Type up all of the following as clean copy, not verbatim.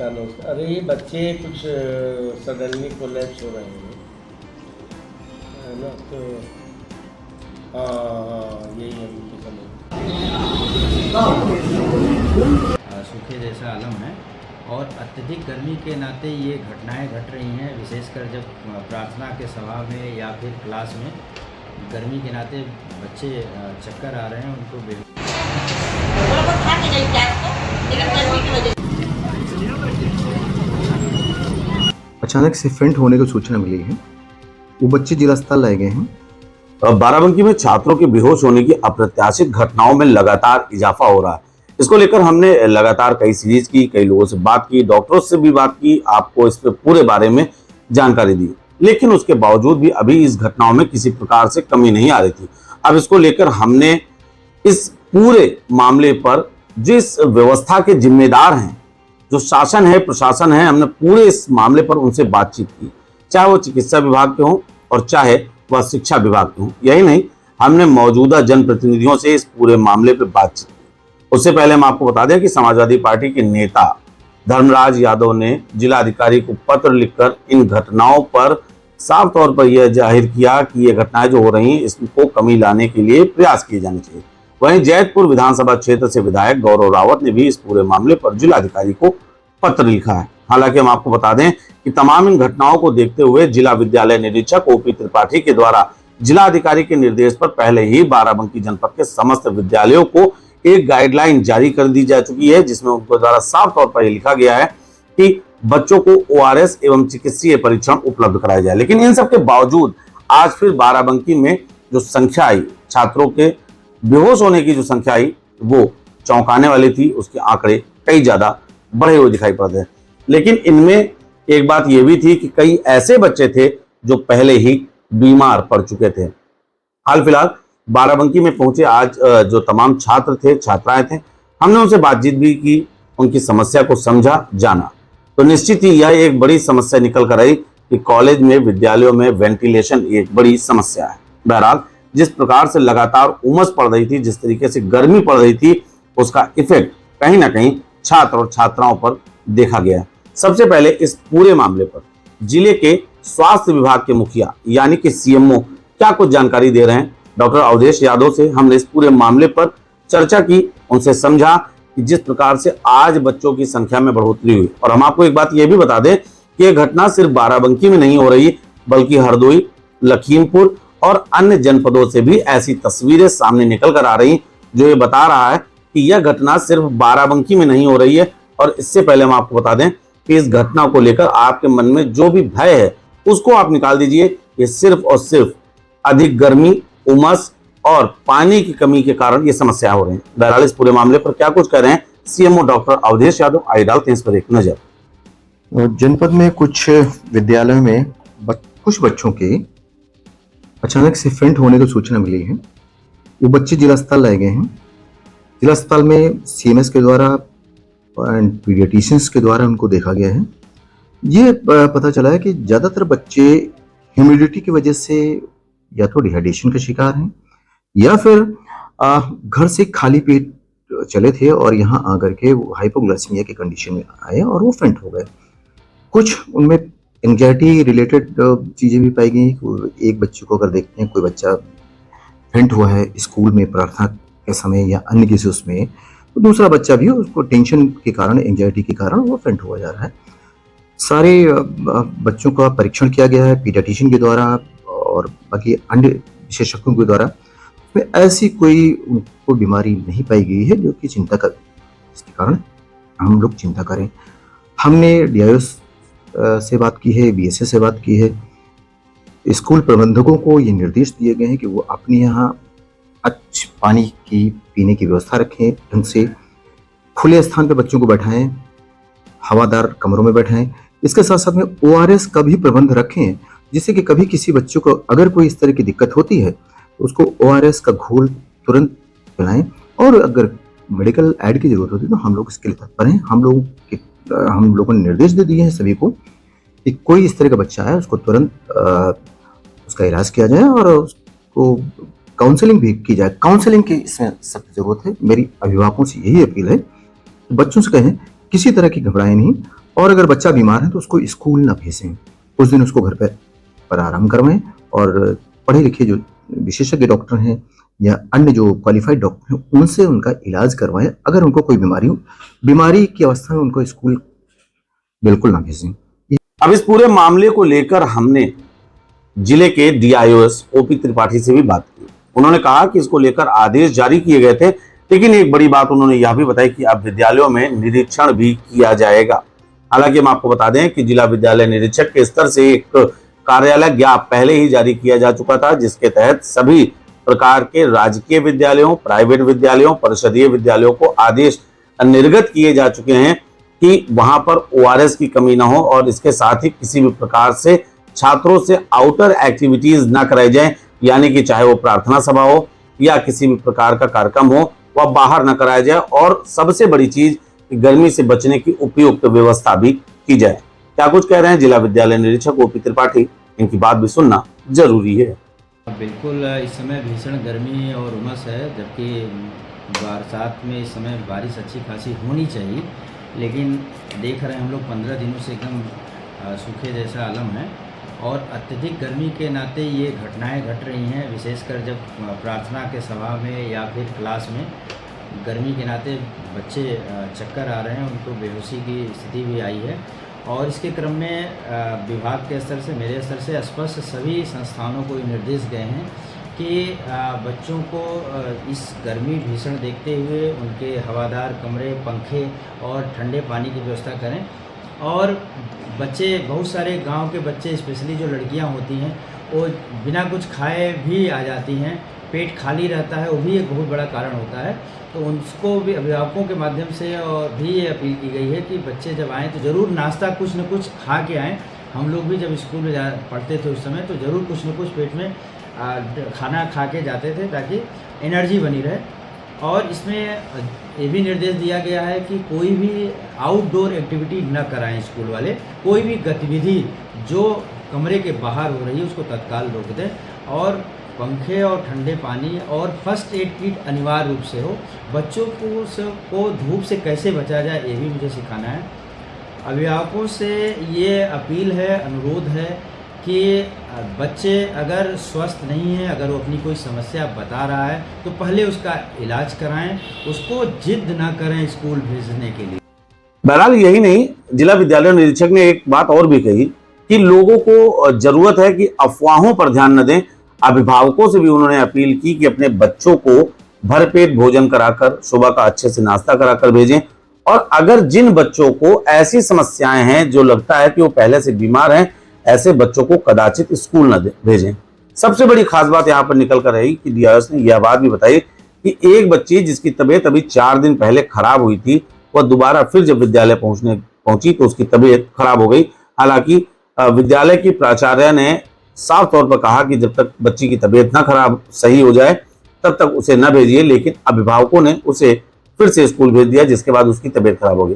नमस्कार। अरे ये बच्चे कुछ सडनली कोलैप्स हो रहे हैं, है ना? तो हाँ हाँ, यही है उनकी समझ। सूखे जैसा आलम है और अत्यधिक गर्मी के नाते ये घटनाएं घट रही हैं, विशेषकर जब प्रार्थना के सभा में या फिर क्लास में गर्मी के नाते बच्चे चक्कर आ रहे हैं, उनको अचानक से फेंट होने की सूचना मिली है। वो बच्चे जिला अस्पताल लाए गए हैं। बाराबंकी में छात्रों के बेहोश होने की अप्रत्याशित घटनाओं में लगातार इजाफा हो रहा है। इसको लेकर हमने लगातार कई सीरीज की, कई लोगों से बात की, डॉक्टरों से भी बात की, आपको इस पूरे बारे में जानकारी दी, लेकिन उसके बावजूद भी अभी इस घटनाओं में किसी प्रकार से कमी नहीं आ रही थी। अब इसको लेकर हमने इस पूरे मामले पर जिस व्यवस्था के जिम्मेदार हैं, जो शासन है, प्रशासन है, हमने पूरे इस मामले पर उनसे बातचीत की, चाहे वो चिकित्सा विभाग के हों और चाहे वह शिक्षा विभाग के हों। यही नहीं, हमने मौजूदा जनप्रतिनिधियों से इस पूरे मामले पर बातचीत की। उससे पहले हम आपको बता दें कि समाजवादी पार्टी के नेता धर्मराज यादव ने जिलाधिकारी को पत्र लिखकर इन घटनाओं पर साफ तौर पर यह जाहिर किया कि ये घटनाएं जो हो रही हैं, इसको कमी लाने के लिए प्रयास किए जाने चाहिए। वहीं जैतपुर विधानसभा क्षेत्र से विधायक गौरव रावत ने भी इस पूरे मामले पर जिलाधिकारी को पत्र लिखा है। हालांकि हम आपको बता दें कि तमाम इन घटनाओं को देखते हुए जिला विद्यालय निरीक्षक ओपी त्रिपाठी के द्वारा जिलाधिकारी के निर्देश पर पहले ही बाराबंकी जनपद के समस्त विद्यालयों को एक गाइडलाइन जारी कर दी जा चुकी है, जिसमें उनके द्वारा साफ तौर पर लिखा गया है कि बच्चों को ORS एवं चिकित्सीय परीक्षण उपलब्ध कराया जाए। लेकिन इन सब के बावजूद आज फिर बाराबंकी में जो संख्या आई, छात्रों के बेहोश होने की जो संख्या आई, वो चौंकाने वाली थी। उसके आंकड़े कई ज्यादा बढ़े हुए दिखाई पड़ते हैं। लेकिन इनमें एक बात यह भी थी कि कई ऐसे बच्चे थे जो पहले ही बीमार पड़ चुके थे। हाल फिलहाल बाराबंकी में पहुंचे आज जो तमाम छात्र थे, छात्राएं थे, हमने उनसे बातचीत भी की, उनकी समस्या को समझा, जाना। तो निश्चित ही यह एक बड़ी समस्या निकल कर आई कि कॉलेज में, विद्यालयों में वेंटिलेशन एक बड़ी समस्या है। बहरहाल जिस प्रकार से लगातार उमस पड़ रही थी, जिस तरीके से गर्मी पड़ रही थी, उसका इफेक्ट कहीं ना कहीं छात्र और छात्राओं पर देखा गया। सबसे पहले इस पूरे मामले पर जिले के स्वास्थ्य विभाग के मुखिया यानी कि CMO क्या कुछ जानकारी दे रहे हैं, डॉक्टर अवधेश यादव से हमने इस पूरे मामले पर चर्चा की, उनसे समझा कि जिस प्रकार से आज बच्चों की संख्या में बढ़ोतरी हुई। और हम आपको एक बात यह भी बता दें कि यह घटना सिर्फ बाराबंकी में नहीं हो रही, बल्कि हरदोई, लखीमपुर और अन्य जनपदों से भी ऐसी तस्वीरें सामने निकल कर आ रही, जो ये बता रहा है कि यह घटना सिर्फ बाराबंकी में नहीं हो रही है। और इससे पहले हम आपको बता दें कि इस घटना को लेकर आपके मन में जो भी भय है, उसको आप निकाल दीजिए। ये सिर्फ और सिर्फ अधिक गर्मी, उमस और पानी की कमी के कारण ये समस्या हो रही है। बहरहाल इस पूरे मामले पर क्या कुछ कह रहे हैं CMO डॉक्टर अवधेश यादव, आइए डालते हैं इस पर एक नजर। जनपद में कुछ विद्यालयों में कुछ बच्चों के अचानक से फेंट होने की सूचना मिली है। वो बच्चे जिला अस्पताल लाए गए हैं। जिला अस्पताल में CMS के द्वारा एंड पीडियाट्रिशियंस के द्वारा उनको देखा गया है। ये पता चला है कि ज़्यादातर बच्चे ह्यूमिडिटी की वजह से या तो डिहाइड्रेशन का शिकार हैं या फिर घर से खाली पेट चले थे और यहाँ आकर के वो हाइपोग्लाइसीमिया की कंडीशन में आए और वो फेंट हो गए। कुछ उनमें एंग्जाइटी रिलेटेड चीज़ें भी पाई गई। एक बच्चे को अगर देखते हैं, कोई बच्चा फेंट हुआ है स्कूल में प्रार्थना के समय या अन्य किसी उसमें, तो दूसरा बच्चा भी उसको टेंशन के कारण, एंग्जाइटी के कारण वो फेंट हुआ जा रहा है। सारे बच्चों का परीक्षण किया गया है पीडियाट्रिशियन के द्वारा और बाकी अन्य विशेषज्ञों के द्वारा। में ऐसी कोई उनको बीमारी नहीं पाई गई है जो कि चिंता कर, इसके कारण हम लोग चिंता करें। हमने DIO से बात की है, BSS से बात की है। स्कूल प्रबंधकों को ये निर्देश दिए गए हैं कि वो अपने यहाँ अच्छे पानी की पीने की व्यवस्था रखें, ढंग से खुले स्थान पर बच्चों को बैठाएं, हवादार कमरों में बैठाएं। इसके साथ साथ में ORS का भी प्रबंध रखें, जिससे कि कभी किसी बच्चों को अगर कोई इस तरह की दिक्कत होती है तो उसको ORS का घोल तुरंत पिलाएं। और अगर मेडिकल ऐड की जरूरत होती है तो हम लोग इसके लिए तत्पर हैं। हम लोगों ने निर्देश दे दिए हैं सभी को कि कोई इस तरह का बच्चा है उसको तुरंत उसका इलाज किया जाए और उसको काउंसलिंग भी की जाए। काउंसलिंग की इसमें सख्त जरूरत है। मेरी अभिभावकों से यही अपील है, बच्चों से कहें किसी तरह की घबराएं नहीं, और अगर बच्चा बीमार है तो उसको स्कूल ना भेजें, उस दिन उसको घर पर आराम करवाएं और पढ़े लिखे जो विशेषज्ञ डॉक्टर हैं या अन्य जो क्वालिफाइड डॉक्टर हैं उनसे उनका इलाज करवाएं। अगर उनको कोई बीमारी की अवस्था में उनको स्कूल बिल्कुल ना भेजें। अब इस पूरे मामले को लेकर हमने जिले के डीआईओएस ओपी त्रिपाठी से भी बात की। उन्होंने कहा कि इसको लेकर आदेश जारी किए गए थे, लेकिन एक बड़ी बात उन्होंने यह भी बताई कि अब विद्यालयों में निरीक्षण भी किया जाएगा। हालांकि हम आपको बता दें कि जिला विद्यालय निरीक्षक के स्तर से एक कार्यालय ज्ञापन पहले ही जारी किया जा चुका था, जिसके तहत सभी प्रकार के राजकीय विद्यालयों, प्राइवेट विद्यालयों, परिषदीय विद्यालयों को आदेश निर्गत किए जा चुके हैं कि वहां पर ओआरएस की कमी न हो और इसके साथ ही किसी भी प्रकार से छात्रों से आउटर एक्टिविटीज ना कराई जाए, यानी कि चाहे वो प्रार्थना सभा हो या किसी भी प्रकार का कार्यक्रम हो वह बाहर न कराया जाए। और सबसे बड़ी चीज गर्मी से बचने की उपयुक्त व्यवस्था भी की जाए। क्या कुछ कह रहे हैं जिला विद्यालय निरीक्षक ओपी त्रिपाठी, इनकी बात भी सुनना जरूरी है। बिल्कुल, इस समय भीषण गर्मी और उमस है, जबकि बरसात में इस समय बारिश अच्छी खासी होनी चाहिए, लेकिन देख रहे हैं हम लोग 15 दिनों से एकदम सूखे जैसा आलम है और अत्यधिक गर्मी के नाते ये घटनाएं घट रही हैं। विशेषकर जब प्रार्थना के सभा में या फिर क्लास में गर्मी के नाते बच्चे चक्कर आ रहे हैं, उनको बेहोशी की स्थिति भी आई है। और इसके क्रम में विभाग के स्तर से, मेरे स्तर से स्पष्ट सभी संस्थानों को निर्देश गए हैं कि बच्चों को इस गर्मी भीषण देखते हुए उनके हवादार कमरे, पंखे और ठंडे पानी की व्यवस्था करें। और बच्चे, बहुत सारे गांव के बच्चे, स्पेशली जो लड़कियां होती हैं, वो बिना कुछ खाए भी आ जाती हैं, पेट खाली रहता है, वो भी एक बहुत बड़ा कारण होता है। तो उनको भी अभिभावकों के माध्यम से और भी ये अपील की गई है कि बच्चे जब आएँ तो ज़रूर नाश्ता कुछ न कुछ खा के आएँ। हम लोग भी जब स्कूल में पढ़ते थे उस समय तो ज़रूर कुछ न कुछ पेट में खाना खा के जाते थे ताकि एनर्जी बनी रहे। और इसमें ये भी निर्देश दिया गया है कि कोई भी आउटडोर एक्टिविटी न कराएं स्कूल वाले। कोई भी गतिविधि जो कमरे के बाहर हो रही है उसको तत्काल रोक दें और पंखे और ठंडे पानी और फर्स्ट एड किट अनिवार्य रूप से हो। बच्चों को धूप से कैसे बचा जाए ये भी मुझे सिखाना है। अभिभावकों से ये अपील है, अनुरोध है कि बच्चे अगर स्वस्थ नहीं हैं, अगर वो अपनी कोई समस्या बता रहा है तो पहले उसका इलाज कराएं, उसको जिद ना करें स्कूल भेजने के लिए। बहरहाल यही नहीं, जिला विद्यालय निरीक्षक ने एक बात और भी कही कि लोगों को जरूरत है कि अफवाहों पर ध्यान न दें। अभिभावकों से भी उन्होंने अपील की कि अपने बच्चों को भरपेट भोजन कराकर, सुबह का अच्छे से नाश्ता कराकर भेजें। और अगर जिन बच्चों को ऐसी समस्याएं हैं जो लगता है कि वो पहले से बीमार हैं, ऐसे बच्चों को कदाचित स्कूल न भेजें। सबसे बड़ी खास बात यहाँ पर निकल कर रही कि डीआईओएस ने यह बात भी बताई कि एक बच्ची जिसकी तबीयत अभी 4 दिन पहले खराब हुई थी, वह दोबारा फिर जब विद्यालय पहुंची तो उसकी तबीयत खराब हो गई। हालांकि विद्यालय की प्राचार्य ने साफ तौर पर कहा कि जब तक बच्ची की तबीयत ना खराब सही हो जाए तब तक उसे न भेजिए, लेकिन अभिभावकों ने उसे फिर से स्कूल भेज दिया, जिसके बाद उसकी तबीयत खराब हो गई।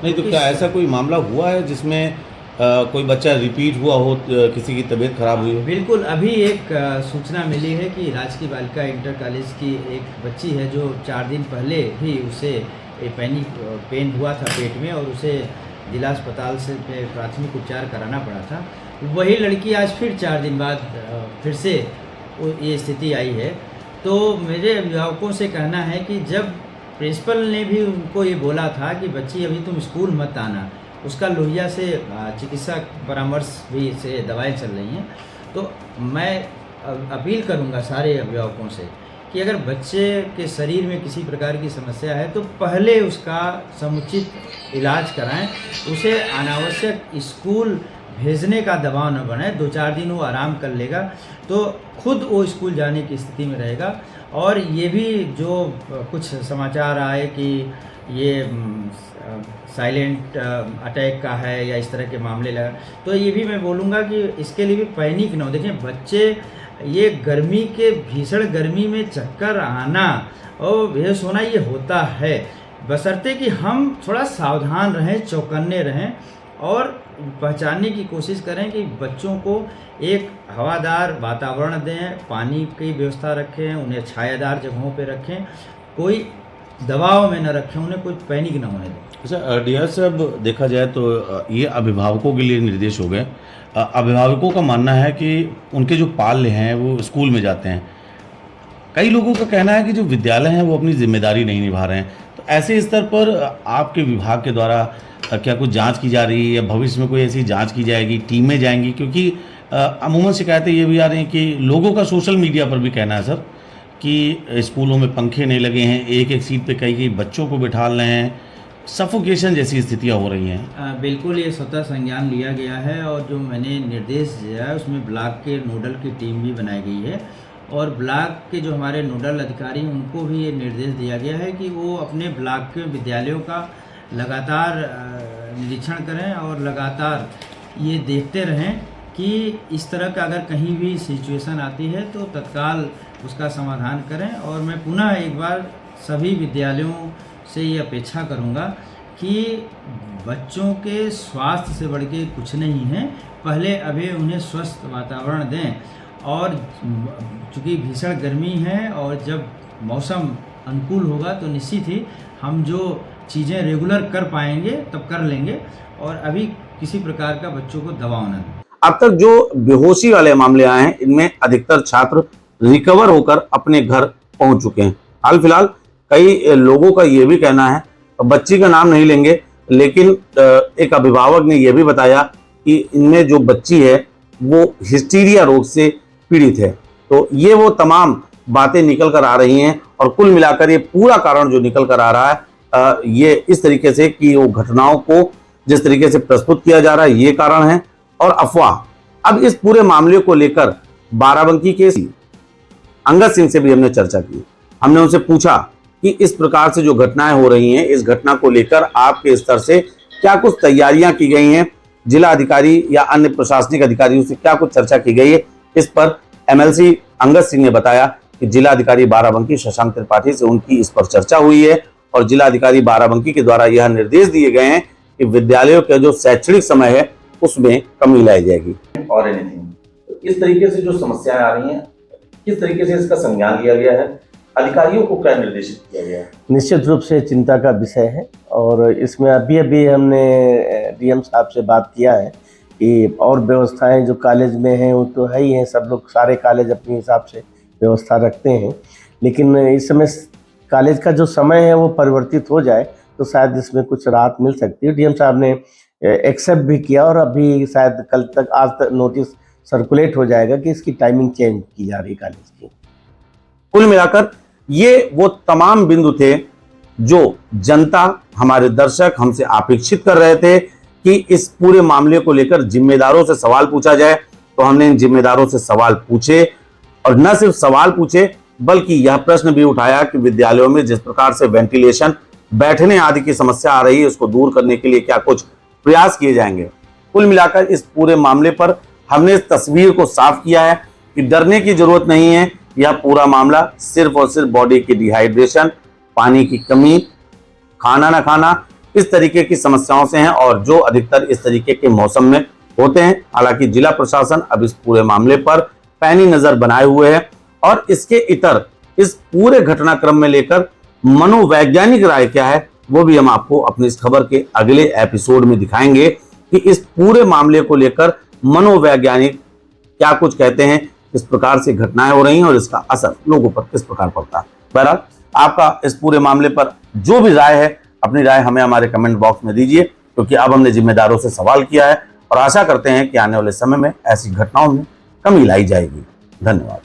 नहीं तो क्या ऐसा कोई मामला हुआ है जिसमें कोई बच्चा रिपीट हुआ हो, किसी की तबीयत खराब हुई हो? बिल्कुल, अभी एक सूचना मिली है कि राजकीय बालिका इंटर कॉलेज की एक बच्ची है जो 4 दिन पहले भी उसे पेन हुआ था पेट में और उसे जिला अस्पताल से प्राथमिक उपचार कराना पड़ा था। वही लड़की आज फिर 4 दिन बाद फिर से ये स्थिति आई है। तो मेरे अभिभावकों से कहना है कि जब प्रिंसिपल ने भी उनको ये बोला था कि बच्ची अभी तुम स्कूल मत आना, उसका लोहिया से चिकित्सा परामर्श भी से दवाएं चल रही हैं, तो मैं अपील करूंगा सारे अभिभावकों से कि अगर बच्चे के शरीर में किसी प्रकार की समस्या है तो पहले उसका समुचित इलाज कराएं, उसे अनावश्यक स्कूल भेजने का दबाव न बने। 2-4 दिन वो आराम कर लेगा तो खुद वो स्कूल जाने की स्थिति में रहेगा। और ये भी जो कुछ समाचार आए कि ये साइलेंट अटैक का है या इस तरह के मामले लगा, तो ये भी मैं बोलूँगा कि इसके लिए भी पैनिक न हो। देखें, बच्चे ये गर्मी के भीषण गर्मी में चक्कर आना और बेहोश होना ये होता है, बशर्ते कि हम थोड़ा सावधान रहें, चौकन्ने रहें और पहचानने की कोशिश करें कि बच्चों को एक हवादार वातावरण दें, पानी की व्यवस्था रखें, उन्हें छायादार जगहों पर रखें, कोई दबाव में न रखें, उन्हें कोई पैनिक न होने दें। अच्छा डियर साहब, देखा जाए तो ये अभिभावकों के लिए निर्देश हो गए। अभिभावकों का मानना है कि उनके जो पाल्य हैं वो स्कूल में जाते हैं। कई लोगों का कहना है कि जो विद्यालय हैं वो अपनी जिम्मेदारी नहीं निभा रहे हैं। तो ऐसे स्तर पर आपके विभाग के द्वारा क्या कुछ जांच की जा रही है या भविष्य में कोई ऐसी जांच की जाएगी, टीमें जाएंगी? क्योंकि अमूमन शिकायतें ये भी आ रही हैं कि लोगों का सोशल मीडिया पर भी कहना है सर कि स्कूलों में पंखे नहीं लगे हैं, एक एक सीट पे कई बच्चों को बिठा रहे हैं, सफोकेशन जैसी स्थितियां हो रही हैं। बिल्कुल ये स्वतः संज्ञान लिया गया है और जो मैंने निर्देश दिया है उसमें ब्लॉक के नोडल की टीम भी बनाई गई है और ब्लॉक के जो हमारे नोडल अधिकारी हैं उनको भी ये निर्देश दिया गया है कि वो अपने ब्लॉक के विद्यालयों का लगातार निरीक्षण करें और लगातार ये देखते रहें कि इस तरह का अगर कहीं भी सिचुएशन आती है तो तत्काल उसका समाधान करें। और मैं पुनः एक बार सभी विद्यालयों से ये अपेक्षा करूँगा कि बच्चों के स्वास्थ्य से बढ़ के कुछ नहीं है, पहले अभी उन्हें स्वस्थ वातावरण दें। और चूँकि भीषण गर्मी है और जब मौसम अनुकूल होगा तो निश्चित ही हम जो चीज़ें रेगुलर कर पाएंगे तब कर लेंगे और अभी किसी प्रकार का बच्चों को दबाव न दें। अब तक जो बेहोशी वाले मामले आए हैं इनमें अधिकतर छात्र रिकवर होकर अपने घर पहुंच चुके हैं। हाल फिलहाल कई लोगों का ये भी कहना है, बच्ची का नाम नहीं लेंगे, लेकिन एक अभिभावक ने यह भी बताया कि इनमें जो बच्ची है वो हिस्टीरिया रोग से पीड़ित है। तो ये वो तमाम बातें निकल कर आ रही हैं और कुल मिलाकर ये पूरा कारण जो निकल कर आ रहा है ये इस तरीके से कि वो घटनाओं को जिस तरीके से प्रस्तुत किया जा रहा है ये कारण है और अफवाह। अब इस पूरे मामले को लेकर बाराबंकी के अंगद सिंह से भी हमने चर्चा की। हमने उनसे पूछा कि इस प्रकार से जो घटनाएं हो रही हैं इस घटना को लेकर आपके स्तर से क्या कुछ तैयारियां की गई हैं, जिला अधिकारी या अन्य प्रशासनिक अधिकारियों से क्या कुछ चर्चा की गई है। इस पर एमएलसी अंगद सिंह ने बताया कि जिला अधिकारी बाराबंकी शशांक त्रिपाठी से उनकी इस पर चर्चा हुई है और जिला अधिकारी बाराबंकी के द्वारा यह निर्देश दिए गए हैं कि विद्यालयों का जो शैक्षणिक समय है उसमें कमी लाई जाएगी। और एनीथिंग इस तरीके से जो समस्याएं आ रही हैं किस तरीके से इसका संज्ञान लिया गया है, अधिकारियों को क्या निर्देशित किया गया है? निश्चित रूप से चिंता का विषय है और इसमें अभी हमने डीएम साहब से बात किया है कि और व्यवस्थाएं जो कॉलेज में हैं वो तो है ही हैं, सब लोग सारे कॉलेज अपने हिसाब से व्यवस्था रखते हैं, लेकिन इस समय कॉलेज का जो समय है वो परिवर्तित हो जाए तो शायद इसमें कुछ राहत मिल सकती है। डीएम साहब ने एक्सेप्ट भी किया और अभी शायद कल तक आज तक नोटिस सर्कुलेट हो जाएगा कि इसकी टाइमिंग चेंज की जा रही कॉलेज की। कुल मिलाकर ये वो तमाम बिंदु थे जो जनता, हमारे दर्शक हमसे अपेक्षित कर रहे थे कि इस पूरे मामले को लेकर जिम्मेदारों से सवाल पूछा जाए। तो हमने इन जिम्मेदारों से सवाल पूछे और न सिर्फ सवाल पूछे बल्कि यह प्रश्न भी उठाया कि विद्यालयों में जिस प्रकार से वेंटिलेशन, बैठने आदि की समस्या आ रही है उसको दूर करने के लिए क्या कुछ प्रयास किए जाएंगे। कुल मिलाकर इस पूरे मामले पर हमने इस तस्वीर को साफ किया है कि डरने की जरूरत नहीं है। यह पूरा मामला सिर्फ और सिर्फ बॉडी की डिहाइड्रेशन, पानी की कमी, खाना ना खाना, इस तरीके की समस्याओं से हैं और जो अधिकतर इस तरीके के मौसम में होते हैं। हालांकि जिला प्रशासन अब इस पूरे मामले पर पैनी नजर बनाए हुए है और इसके इतर इस पूरे घटनाक्रम में लेकर मनोवैज्ञानिक राय क्या है वो भी हम आपको अपनी इस खबर के अगले एपिसोड में दिखाएंगे कि इस पूरे मामले को लेकर मनोवैज्ञानिक क्या कुछ कहते हैं, किस प्रकार से घटनाएं हो रही हैं और इसका असर लोगों पर किस प्रकार पड़ता है। बहरहाल आपका इस पूरे मामले पर जो भी राय है अपनी राय हमें हमारे कमेंट बॉक्स में दीजिए, क्योंकि अब हमने जिम्मेदारों से सवाल किया है और आशा करते हैं कि आने वाले समय में ऐसी घटनाओं में कमी लाई जाएगी। धन्यवाद।